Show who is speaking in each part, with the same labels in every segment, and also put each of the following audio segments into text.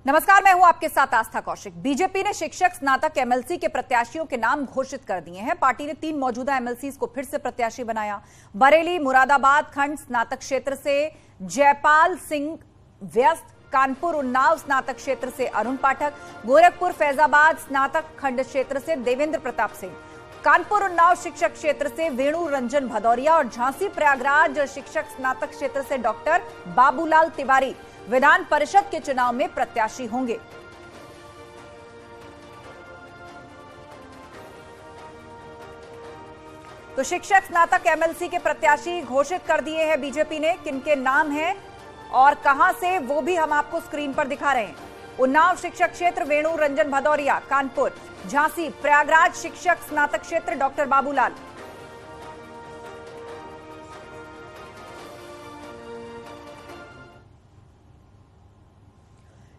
Speaker 1: नमस्कार, मैं हूं आपके साथ आस्था कौशिक। बीजेपी ने शिक्षक स्नातक एमएलसी के प्रत्याशियों के नाम घोषित कर दिए हैं। पार्टी ने 3 मौजूदा एमएलसीज को फिर से प्रत्याशी बनाया। बरेली मुरादाबाद खंड स्नातक क्षेत्र से जयपाल सिंह व्यस्त, कानपुर उन्नाव स्नातक क्षेत्र से अरुण पाठक, गोरखपुर फैजाबाद स्नातक खंड क्षेत्र से देवेंद्र प्रताप सिंह, कानपुर उन्नाव शिक्षक क्षेत्र से वेणु रंजन भदौरिया और झांसी प्रयागराज शिक्षक स्नातक क्षेत्र से डॉक्टर बाबूलाल तिवारी विधान परिषद के चुनाव में प्रत्याशी होंगे। तो शिक्षक स्नातक एमएलसी के प्रत्याशी घोषित कर दिए हैं बीजेपी ने। किनके नाम हैं और कहां से, वो भी हम आपको स्क्रीन पर दिखा रहे हैं। उन्नाव शिक्षक क्षेत्र वेणु रंजन भदौरिया, कानपुर, झांसी प्रयागराज शिक्षक स्नातक क्षेत्र doctor Babulal.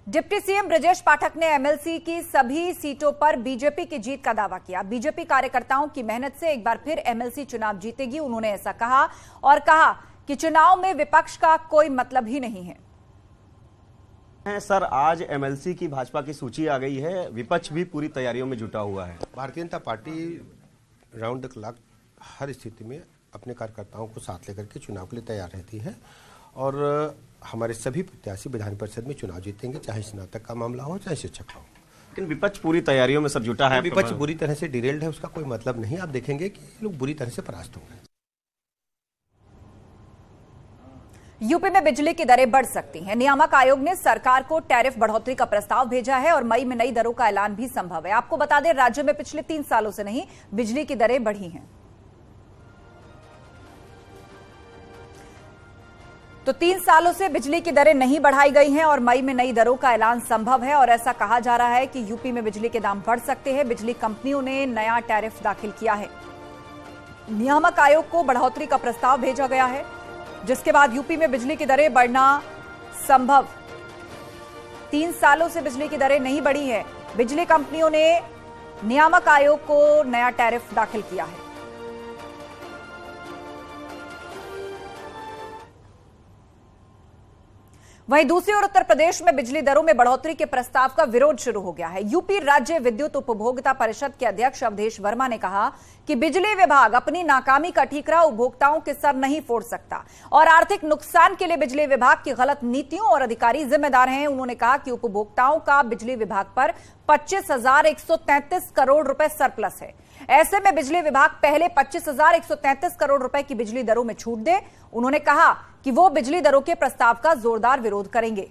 Speaker 1: Deputy CM Brajesh Pathak ने एमएलसी की सभी सीटों पर बीजेपी की जीत का दावा किया। बीजेपी कार्यकर्ताओं की मेहनत से एक बार फिर एमएलसी चुनाव जीतेगी, उन्होंने ऐसा कहा और कहा कि चुनाव में विपक्ष का कोई मतलब ही नहीं है।
Speaker 2: सर, आज एमएलसी की भाजपा की सूची आ गई है, विपक्ष भी पूरी तैयारियों में जुटा हुआ है।
Speaker 3: Bharatiya Janata party round the clock हर स्थिति में अपने कार्यकर्ताओं को साथ लेकर के चुनाव के लिए तैयार रहती है और हमारे सभी प्रत्याशी विधान परिषद में चुनाव जीतेंगे, चाहे स्नातक का मामला हो चाहे शिक्षक का हो।
Speaker 2: लेकिन विपक्ष पूरी तैयारियों में सर जुटा है।
Speaker 3: विपक्ष बुरी तरह से डिरेल्ड है, उसका कोई मतलब नहीं। आप देखेंगे कि लोग बुरी तरह से परास्त होंगे।
Speaker 1: यूपी में बिजली की दरें बढ़ सकती हैं। नियामक आयोग ने सरकार को टैरिफ बढ़ोतरी का प्रस्ताव भेजा है और मई में नई दरों का ऐलान भी संभव है। आपको बता दें, राज्य में पिछले 3 सालों से नहीं बिजली की दरें बढ़ी हैं। तो 3 सालों से बिजली की दरें नहीं बढ़ाई गई हैं और मई में नई दरों का ऐलान संभव है और ऐसा कहा जा रहा है कि यूपी में बिजली के दाम बढ़ सकते हैं। बिजली कंपनियों ने नया टैरिफ दाखिल किया है। नियामक आयोग को बढ़ोतरी का प्रस्ताव भेजा गया है, जिसके बाद यूपी में बिजली की दरें बढ़ना संभव। 3 सालों से बिजली की दरें नहीं बढ़ी है। बिजली कंपनियों ने नियामक आयोग को नया टैरिफ दाखिल किया है। वहीं दूसरी ओर उत्तर प्रदेश में बिजली दरों में बढ़ोतरी के प्रस्ताव का विरोध शुरू हो गया है। यूपी राज्य विद्युत उपभोक्ता परिषद के अध्यक्ष अवधेश वर्मा ने कहा कि बिजली विभाग अपनी नाकामी का ठीकरा उपभोक्ताओं के सर नहीं फोड़ सकता और आर्थिक नुकसान के लिए बिजली विभाग की गलत नीतियों और अधिकारी जिम्मेदार हैं। उन्होंने कहा कि उपभोक्ताओं का बिजली विभाग पर 25,133 करोड़ रुपए सरप्लस है। ऐसे में बिजली विभाग पहले 25,133 करोड़ रुपए की बिजली दरों में छूट दे। उन्होंने कहा कि वो बिजली दरों के प्रस्ताव का जोरदार विरोध करेंगे।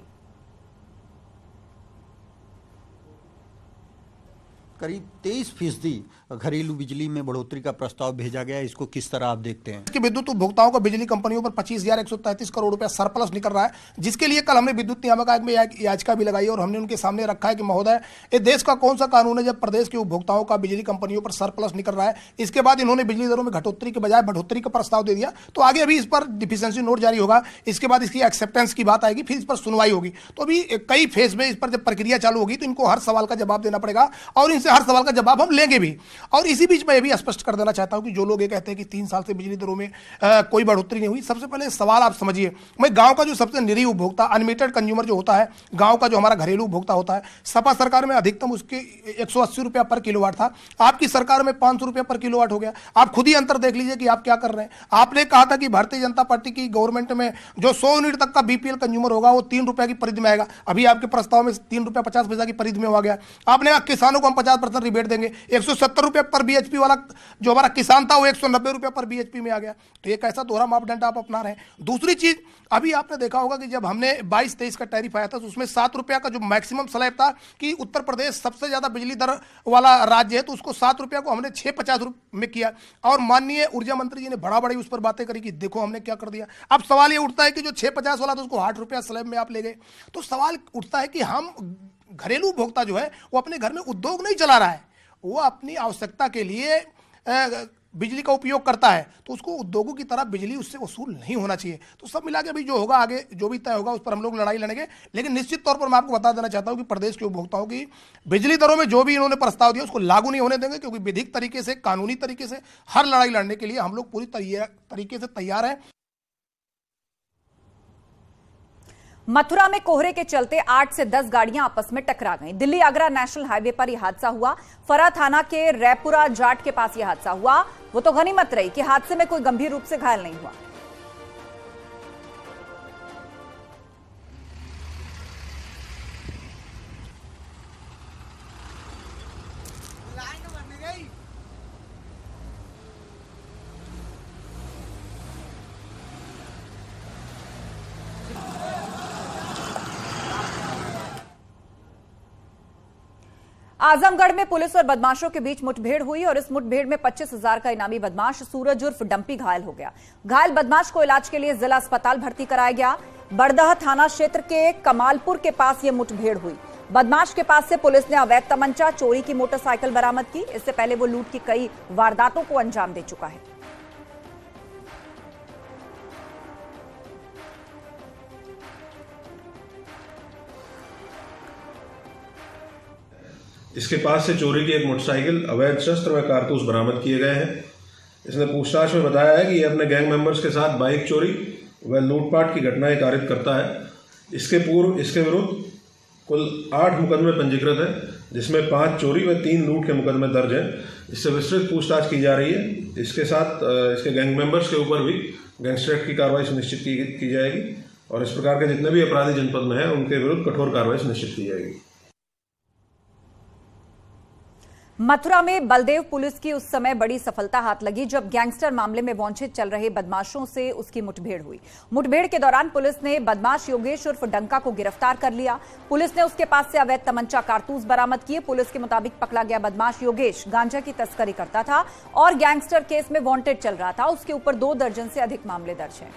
Speaker 4: करीब 23% घरेलू बिजली में बढ़ोतरी का प्रस्ताव भेजा गया है। इसको किस तरह आप देखते हैं?
Speaker 5: कि विद्युत उपभोक्ताओं को बिजली कंपनियों पर 25,133 करोड़ रुपया सरप्लस निकल रहा है, जिसके लिए कल हमने विद्युत नियामक आयोग में याचिका भी लगाई और हमने उनके सामने रखा है कि महोदय, ये देश का कौन सा कानून है जब प्रदेश के उपभोक्ताओं का बिजली कंपनियों पर सरप्लस निकल रहा है। इसके बाद इन्होंने बिजली दरों में घटोतरी के बजाय बढ़ोतरी का प्रस्ताव दे दिया। तो आगे अभी इस पर डिफिशिएंसी नोट जारी होगा, इसके बाद इसकी एक्सेप्टेंस की बात आएगी, फिर इस पर सुनवाई होगी। तो अभी कई फेज में इस पर जब प्रक्रिया चालू होगी तो इनको हर सवाल का जवाब देना पड़ेगा और इनसे हर सवाल का जवाब हम लेंगे भी। और इसी बीच मैं भी स्पष्ट कर देना चाहता हूं कि जो लोग ये कहते हैं कि 3 साल से बिजली दरों में कोई बढ़ोतरी नहीं हुई, सबसे पहले सवाल आप समझिए। मैं गांव का जो सबसे निरीह उपभोक्ता, अनलिमिटेड कंज्यूमर जो होता है, गांव का जो हमारा घरेलू उपभोक्ता होता है, सपा सरकार में अधिकतम उसके 180 रुपया पर किलोवाट था, आपकी सरकार में 500 रुपया पर किलोवाट हो गया। आप खुद ही अंतर देख लीजिए कि आप क्या कर रहे हैं। आपने कहा था कि भारतीय जनता पार्टी की गवर्नमेंट में जो 100 यूनिट तक का बीपीएल कंज्यूमर होगा वो 3 रुपया की परिधि में आएगा। अभी आपके प्रस्ताव में 3 रुपया 50 पैसा की परिधि में हो गया। आपने कहा किसानों को हम 50% रिबेट देंगे। 170 रुपया पर बीएचपी वाला जो हमारा किसान था वो 190 रुपया पर बीएचपी में आ गया। तो एक ऐसा दोहरा मापदंड आप अपना रहे हैं। दूसरी चीज, अभी आपने देखा होगा कि जब हमने 22-23 का टैरिफ आया था तो उसमें 7 रुपया का जो मैक्सिमम स्लैब था कि उत्तर प्रदेश सबसे ज्यादा बिजली दर वाला राज्य है, तो उसको 7 रुपया को हमने 6.50 रुपये में किया और माननीय ऊर्जा मंत्री जी ने बड़ा बड़ी उस पर बातें करी कि देखो हमने क्या कर दिया। अब सवाल ये उठता है कि जो 6.50 वाला था उसको 8 रुपया स्लैब में आप ले गए। तो सवाल उठता है कि हम घरेलू उपभोक्ता जो है वो अपने घर में उद्योग नहीं चला रहा है, वो अपनी आवश्यकता के लिए बिजली का उपयोग करता है, तो उसको उद्योगों की तरह बिजली उससे वसूल नहीं होना चाहिए। तो सब मिला के अभी जो होगा आगे जो भी तय होगा उस पर हम लोग लड़ाई लड़ेंगे। लेकिन निश्चित तौर पर मैं आपको बता देना चाहता हूं कि प्रदेश के उपभोक्ताओं की बिजली दरों में जो भी इन्होंने प्रस्ताव दिया उसको लागू नहीं होने देंगे, क्योंकि विधिक तरीके से, कानूनी तरीके से हर लड़ाई लड़ने के लिए हम लोग पूरी तरीके से तैयार हैं।
Speaker 1: मथुरा में कोहरे के चलते 8 से 10 गाड़ियां आपस में टकरा गईं। दिल्ली आगरा नेशनल हाईवे पर यह हादसा हुआ। फरा थाना के रैपुरा जाट के पास यह हादसा हुआ। वो तो गनीमत रही कि हादसे में कोई गंभीर रूप से घायल नहीं हुआ। आजमगढ़ में पुलिस और बदमाशों के बीच मुठभेड़ हुई और इस मुठभेड़ में 25,000 का इनामी बदमाश सूरज उर्फ डंपी घायल हो गया। घायल बदमाश को इलाज के लिए जिला अस्पताल भर्ती कराया गया। बड़दह थाना क्षेत्र के कमालपुर के पास यह मुठभेड़ हुई। बदमाश के पास से पुलिस ने अवैध तमंचा, चोरी की मोटरसाइकिल बरामद की। इससे पहले वो लूट की कई वारदातों को अंजाम दे चुका है।
Speaker 6: इसके पास से चोरी की एक मोटरसाइकिल, अवैध शस्त्र व कारतूस बरामद किए गए हैं। इसने पूछताछ में बताया है कि यह अपने गैंग मेंबर्स के साथ बाइक चोरी व लूटपाट की घटनाएं कारित करता है। इसके पूर्व इसके विरुद्ध कुल 8 मुकदमे पंजीकृत हैं, जिसमें 5 चोरी व 3 लूट के मुकदमे दर्ज हैं। इससे विस्तृत पूछताछ की जा रही है। इसके साथ इसके गैंग मेंबर्स के ऊपर भी गैंगस्टर एक्ट की कार्रवाई सुनिश्चित की जाएगी और इस प्रकार के जितने भी अपराधी जनपद में हैं उनके विरुद्ध कठोर कार्रवाई सुनिश्चित की जाएगी।
Speaker 1: मथुरा में बलदेव पुलिस की उस समय बड़ी सफलता हाथ लगी जब गैंगस्टर मामले में वांछित चल रहे बदमाशों से उसकी मुठभेड़ हुई। मुठभेड़ के दौरान पुलिस ने बदमाश योगेश उर्फ डंका को गिरफ्तार कर लिया। पुलिस ने उसके पास से अवैध तमंचा, कारतूस बरामद किए। पुलिस के मुताबिक पकड़ा गया बदमाश योगेश गांजा की तस्करी करता था और गैंगस्टर केस में वांटेड चल रहा था। उसके ऊपर 2 दर्जन से अधिक मामले दर्ज हैं।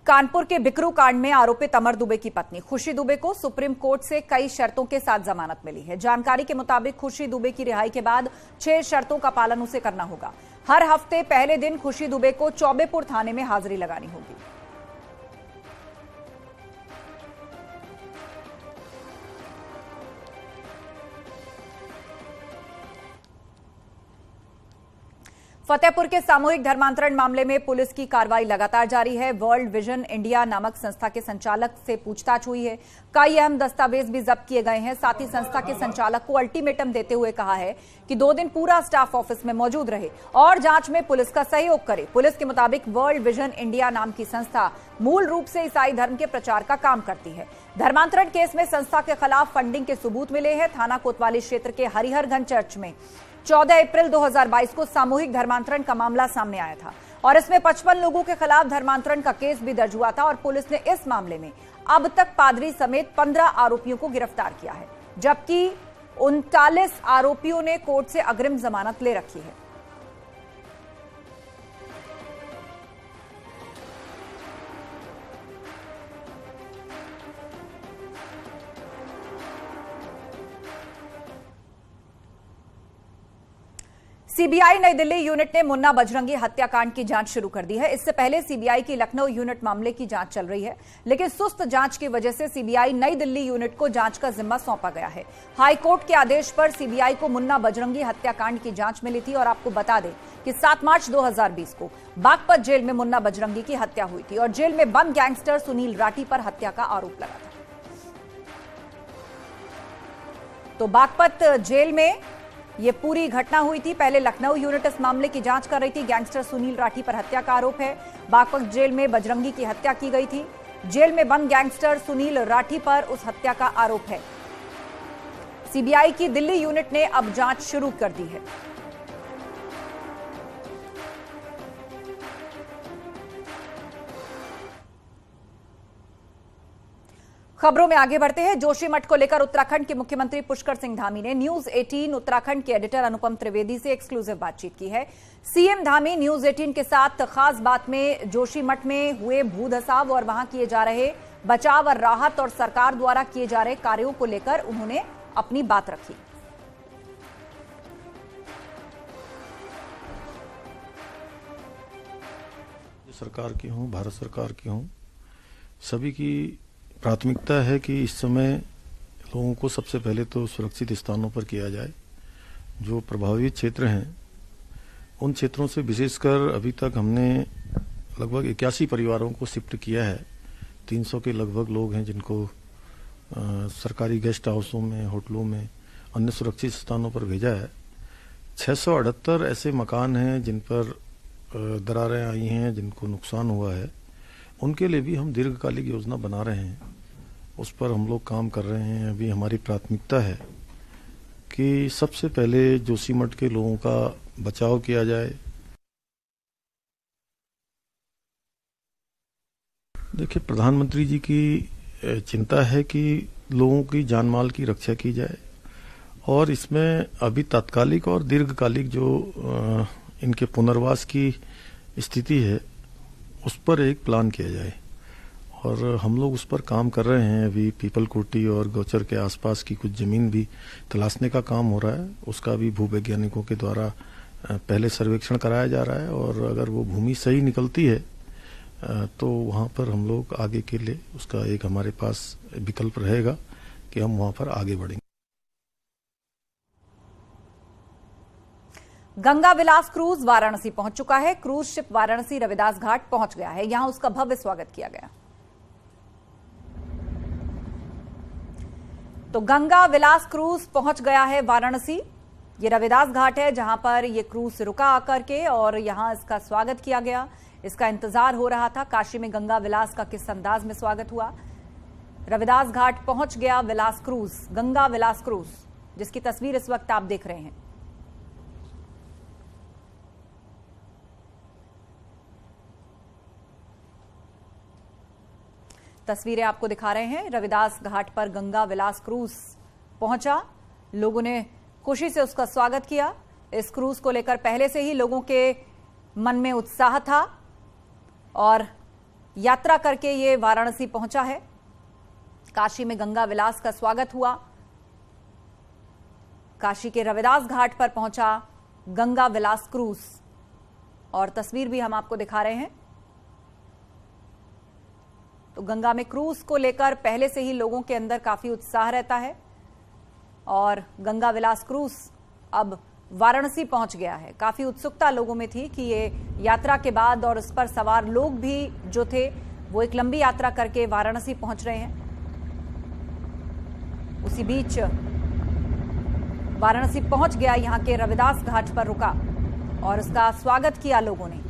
Speaker 1: कानपुर के बिकरू कांड में आरोपित अमर दुबे की पत्नी खुशी दुबे को सुप्रीम कोर्ट से कई शर्तों के साथ जमानत मिली है। जानकारी के मुताबिक खुशी दुबे की रिहाई के बाद 6 शर्तों का पालन उसे करना होगा। हर हफ्ते पहले दिन खुशी दुबे को चौबेपुर थाने में हाजिरी लगानी होगी। फतेहपुर के सामूहिक धर्मांतरण मामले में पुलिस की कार्रवाई लगातार जारी है। वर्ल्ड विजन इंडिया नामक संस्था के संचालक से पूछताछ हुई है। कई अहम दस्तावेज भी जब्त किए गए हैं। साथ ही संस्था के संचालक को अल्टीमेटम देते हुए कहा है कि 2 दिन पूरा स्टाफ ऑफिस में मौजूद रहे और जांच में पुलिस का सहयोग करे। पुलिस के मुताबिक वर्ल्ड विजन इंडिया नाम की संस्था मूल रूप से ईसाई धर्म के प्रचार का काम करती है। धर्मांतरण केस में संस्था के खिलाफ फंडिंग के सबूत मिले हैं। थाना कोतवाली क्षेत्र के हरिहरगंज चर्च में 14 अप्रैल 2022 को सामूहिक धर्मांतरण का मामला सामने आया था और इसमें 55 लोगों के खिलाफ धर्मांतरण का केस भी दर्ज हुआ था और पुलिस ने इस मामले में अब तक पादरी समेत 15 आरोपियों को गिरफ्तार किया है, जबकि 39 आरोपियों ने कोर्ट से अग्रिम जमानत ले रखी है। सीबीआई नई दिल्ली यूनिट ने मुन्ना बजरंगी हत्याकांड की जांच शुरू कर दी है। इससे पहले सीबीआई की लखनऊ यूनिट मामले की जांच चल रही है, लेकिन सुस्त जांच की वजह से सीबीआई नई दिल्ली यूनिट को जांच का जिम्मा सौंपा गया है। हाईकोर्ट के आदेश पर सीबीआई को मुन्ना बजरंगी हत्याकांड की जांच मिली थी और आपको बता दें कि 7 मार्च 2020 को बागपत जेल में मुन्ना बजरंगी की हत्या हुई थी और जेल में बंद गैंगस्टर सुनील राठी पर हत्या का आरोप लगा था। तो बागपत जेल में ये पूरी घटना हुई थी। पहले लखनऊ यूनिट इस मामले की जांच कर रही थी। गैंगस्टर सुनील राठी पर हत्या का आरोप है। बागपत जेल में बजरंगी की हत्या की गई थी। जेल में बंद गैंगस्टर सुनील राठी पर उस हत्या का आरोप है। सीबीआई की दिल्ली यूनिट ने अब जांच शुरू कर दी है। खबरों में आगे बढ़ते हैं। जोशीमठ को लेकर उत्तराखंड के मुख्यमंत्री पुष्कर सिंह धामी ने न्यूज 18 उत्तराखंड के एडिटर अनुपम त्रिवेदी से एक्सक्लूसिव बातचीत की है। सीएम धामी न्यूज 18 के साथ खास बात में जोशीमठ में हुए भू धसाव और वहां किए जा रहे बचाव और राहत और सरकार द्वारा किए जा रहे कार्यों को लेकर उन्होंने अपनी बात रखी।
Speaker 7: सरकार की हूं, भारत सरकार की हूं, सभी की प्राथमिकता है कि इस समय लोगों को सबसे पहले तो सुरक्षित स्थानों पर किया जाए जो प्रभावित क्षेत्र हैं उन क्षेत्रों से विशेषकर अभी तक हमने लगभग 81 परिवारों को शिफ्ट किया है। 300 के लगभग लोग हैं जिनको सरकारी गेस्ट हाउसों में, होटलों में, अन्य सुरक्षित स्थानों पर भेजा है। 678 ऐसे मकान हैं जिन पर दरारें आई हैं, जिनको नुकसान हुआ है। उनके लिए भी हम दीर्घकालिक योजना बना रहे हैं, उस पर हम लोग काम कर रहे हैं। अभी हमारी प्राथमिकता है कि सबसे पहले जोशीमठ के लोगों का बचाव किया जाए। देखिए, प्रधानमंत्री जी की चिंता है कि लोगों की जान माल की रक्षा की जाए और इसमें अभी तात्कालिक और दीर्घकालिक जो इनके पुनर्वास की स्थिति है उस पर एक प्लान किया जाए और हम लोग उस पर काम कर रहे हैं। अभी पीपल कोटी और गौचर के आसपास की कुछ जमीन भी तलाशने का काम हो रहा है। उसका भी भूवैज्ञानिकों के द्वारा पहले सर्वेक्षण कराया जा रहा है और अगर वो भूमि सही निकलती है तो वहां पर हम लोग आगे के लिए उसका एक हमारे पास विकल्प रहेगा कि हम वहां पर आगे बढ़ेंगे।
Speaker 1: गंगा विलास क्रूज वाराणसी पहुंच चुका है। क्रूज शिप वाराणसी रविदास घाट पहुंच गया है। यहां उसका भव्य स्वागत किया गया। तो गंगा विलास क्रूज पहुंच गया है वाराणसी। ये रविदास घाट है जहां पर ये क्रूज रुका आकर के और यहां इसका स्वागत किया गया। इसका इंतजार हो रहा था। काशी में गंगा विलास का किस अंदाज में स्वागत हुआ। रविदास घाट पहुंच गया विलास क्रूज, गंगा विलास क्रूज, जिसकी तस्वीर इस वक्त आप देख रहे हैं। तस्वीरें आपको दिखा रहे हैं। रविदास घाट पर गंगा विलास क्रूज पहुंचा। लोगों ने खुशी से उसका स्वागत किया। इस क्रूज को लेकर पहले से ही लोगों के मन में उत्साह था और यात्रा करके ये वाराणसी पहुंचा है। काशी में गंगा विलास का स्वागत हुआ। काशी के रविदास घाट पर पहुंचा गंगा विलास क्रूज और तस्वीर भी हम आपको दिखा रहे हैं। तो गंगा में क्रूज को लेकर पहले से ही लोगों के अंदर काफी उत्साह रहता है और गंगा विलास क्रूज अब वाराणसी पहुंच गया है। काफी उत्सुकता लोगों में थी कि ये यात्रा के बाद और इस पर सवार लोग भी जो थे वो एक लंबी यात्रा करके वाराणसी पहुंच रहे हैं। उसी बीच वाराणसी पहुंच गया, यहां के रविदास घाट पर रुका और इसका स्वागत किया लोगों ने।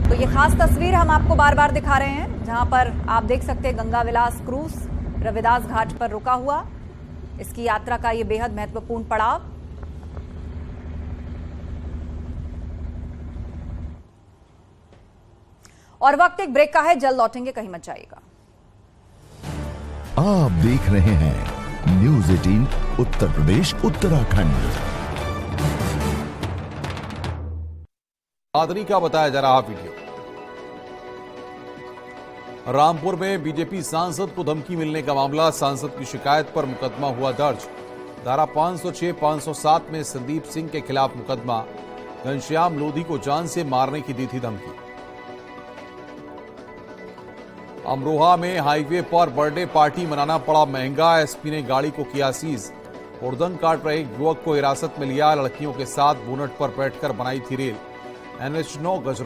Speaker 1: तो ये खास तस्वीर हम आपको बार बार दिखा रहे हैं जहां पर आप देख सकते हैं गंगा विलास क्रूज रविदास घाट पर रुका हुआ। इसकी यात्रा का ये बेहद महत्वपूर्ण पड़ाव। और वक्त एक ब्रेक का है, जल्द लौटेंगे, कहीं मत जाइएगा।
Speaker 8: आप देख रहे हैं न्यूज़ 18 उत्तर प्रदेश उत्तराखंड।
Speaker 9: आदरी का बताया जा रहा वीडियो। रामपुर में बीजेपी सांसद को धमकी मिलने का मामला। सांसद की शिकायत पर मुकदमा हुआ दर्ज। धारा 506, 507 में संदीप सिंह के खिलाफ मुकदमा। घनश्याम लोधी को जान से मारने की दी थी धमकी। अमरोहा में हाईवे पर बर्थडे पार्टी मनाना पड़ा महंगा। एसपी ने गाड़ी को किया सीज। उड़दंग काट रहे युवक को हिरासत में लिया। लड़कियों के साथ बोनट पर बैठकर बनाई थी रेल। NH9 गजरौली